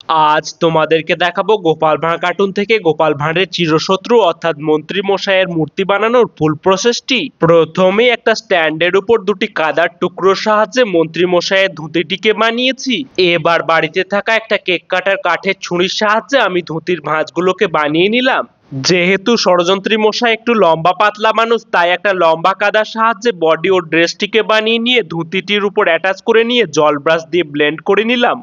আজ তোমাদেরকে দেখাবো গোপাল ভাঁড় কার্টুন থেকে গোপাল ভাঁড়ের চিরশত্রু অর্থাৎ মন্ত্রী মশাইয়ের মূর্তি বানানোর ফুল প্রসেসটি। প্রথমে একটা স্ট্যান্ডের উপর দুটি কাদার টুকরোর সাহায্যে মন্ত্রী মশাইয়ের ধুতিটিকে বানিয়েছি। এবার বাড়িতে থাকা একটা কেক কাটার কাঠের ছুরির সাহায্যে আমি ধুতির ভাঁজগুলোকে বানিয়ে নিলাম। যেহেতু ষড়যন্ত্রী মশাই একটু লম্বা পাতলা মানুষ, তাই একটা লম্বা কাদার সাহায্যে বডি ও ড্রেসটিকে বানিয়ে নিয়ে ধুতিটির উপর অ্যাটাচ করে নিয়ে জল ব্রাশ দিয়ে ব্লেন্ড করে নিলাম।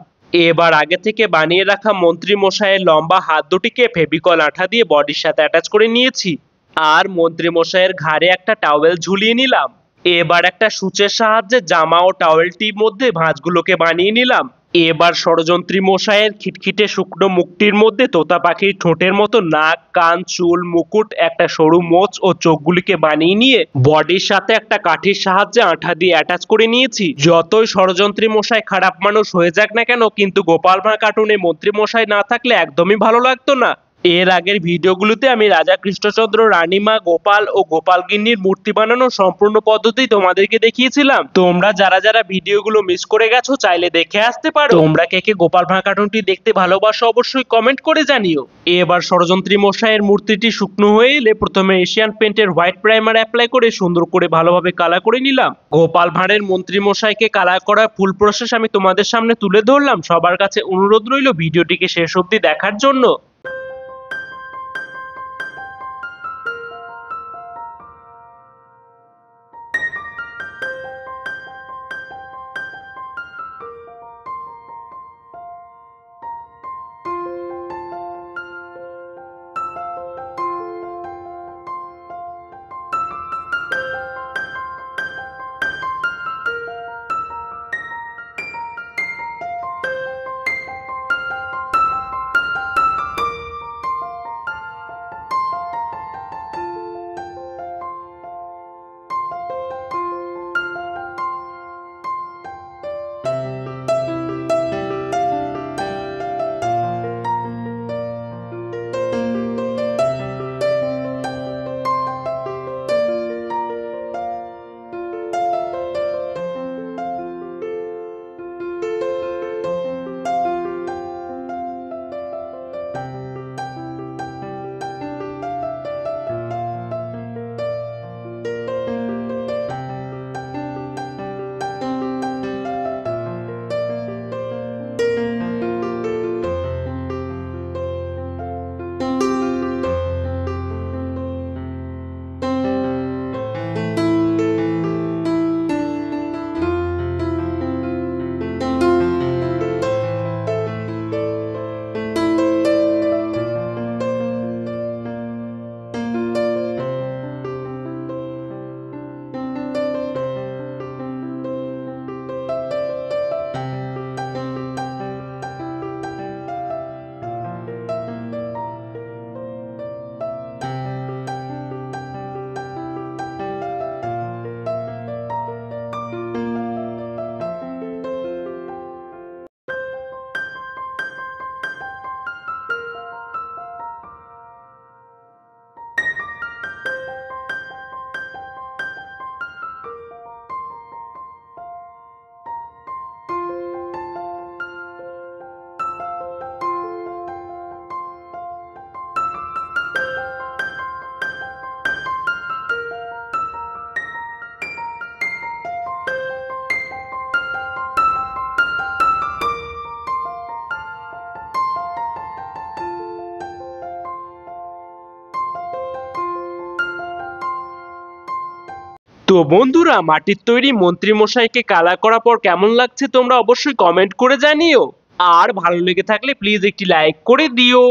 এবার আগে থেকে বানিয়ে রাখা মন্ত্রী মশাইয়ের লম্বা হাত দুটিকে ফেভিকল আঠা দিয়ে বডির সাথে অ্যাটাচ করে নিয়েছি। আর মন্ত্রী মশাইয়ের ঘাড়ে একটা টাওয়েল ঝুলিয়ে নিলাম। এবার একটা সূচের সাহায্যে জামা ও টাওয়েলটির মধ্যে ভাঁজগুলোকে বানিয়ে নিলাম। এবার ষড়যন্ত্রী মশাইয়ের খিটখিটে শুকনো মুখটির মধ্যে তোতা পাখির ঠোঁটের মতো নাক, কান, চুল, মুকুট, একটা সরু মোচ ও চোখগুলিকে বানিয়ে নিয়ে বডির সাথে একটা কাঠির সাহায্যে আঠা দিয়ে অ্যাটাচ করে নিয়েছি। যতই ষড়যন্ত্রী মশাই খারাপ মানুষ হয়ে যাক না কেন, কিন্তু গোপাল ভাঁড় কার্টুনে মন্ত্রী মশাই না থাকলে একদমই ভালো লাগতো না। এর আগের ভিডিওগুলোতে আমি রাজা কৃষ্ণচন্দ্র, রানীমা, গোপাল ও গোপাল গিন্নির মূর্তি বানানোর সম্পূর্ণ পদ্ধতি তোমাদেরকে দেখিয়েছিলাম। তোমরা যারা যারা ভিডিওগুলো মিস করে গেছো চাইলে দেখে আসতে পারো। তোমরা কে কে গোপাল ভাঁড় কার্টুনটি দেখতে ভালোবাসো অবশ্যই কমেন্ট করে জানিও। এবার ষড়যন্ত্রী মশাইয়ের মূর্তিটি শুকনো হয়ে এলে প্রথমে এশিয়ান পেন্টের হোয়াইট প্রাইমার অ্যাপ্লাই করে সুন্দর করে ভালোভাবে কালার করে নিলাম। গোপাল ভাঁড়ের মন্ত্রী মশাইকে কালার করার ফুল প্রসেস আমি তোমাদের সামনে তুলে ধরলাম। সবার কাছে অনুরোধ রইল ভিডিওটিকে শেষ অবধি দেখার জন্য। তো বন্ধুরা, মাটির তৈরি মন্ত্রী মশাইকে কালার করার পর কেমন লাগছে তোমরা অবশ্যই কমেন্ট করে জানিও। আর ভালো লেগে থাকলে প্লিজ একটি লাইক করে দিও।